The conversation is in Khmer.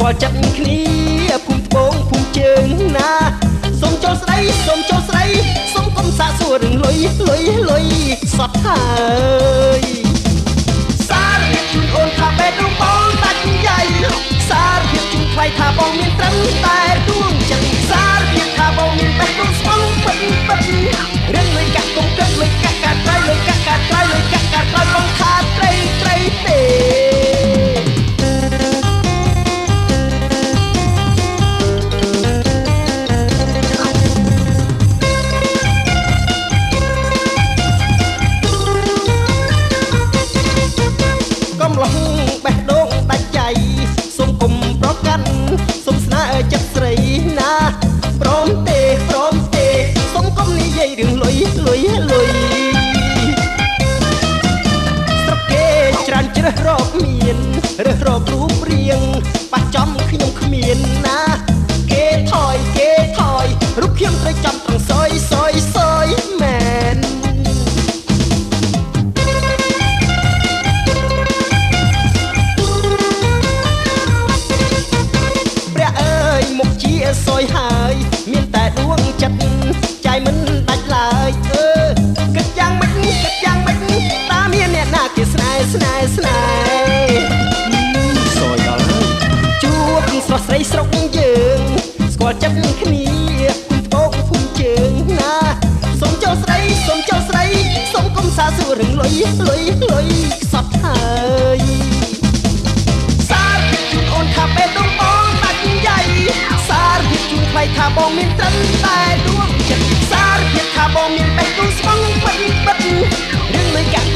គាល់ចិត្តគ្នាភូមិត្បូងភូមិជើងណាសូមចូលស្ដីសូមចូលស្ដីសូមកុំសាកសួររឿងលុយសតហើយសារភាពជូនអូនថាបេះដូងបងដាច់ໃຫญ่សារភាពជូនថ្លៃថាបងមានត្រឹមតែដួងចិត្តសារភាពថាបងមានបេះដូងស្មងពិតរឿងលុយកាក់កុំគិតលុយកាក់កាត់ក្រោយលុយកាក់កាត់ក្រោយលុយកាក់កាត់ក្រោយបងថាត្រីទេកំឡុងបេះដូងដាច់ใจសូមគុំប្រកាន់សូមស្នើចិត្តស្រីណាព្រមទេសូមគុំនិយាយរឿងលុយស្រុកគេច្រើនជ្រើសរកមានរើសរករូបរាងបះចំខ្ញុំគ្មានណាគេថយរូបខ្ញុំត្រូវចំត្រង់សយមែនមុខជាសយហើយមានតែដួងចិត្តใจមិនដាច់ឡើយគិតយ៉ាងម៉េចតាមានអ្នកណាគេស្នេហ៍សយដល់ជួបស្រស់ស្រីស្រុកយើងស្គាល់ចិត្តគ្នាភូមិត្បូងភូមិជើងណាសូមចូលស្ដីសូមកុំសាសួររឿងលុយខ្សត់ហើយសារភាពជូនអូនថាបេះដូងបងដាច់ໃຫญ่សារភាពជូនថ្លៃថាបងមានត្រឹមតែដួងចិត្តសារភាពថាបងមានបេះដូងស្មងពិតរឿងលុយកាក់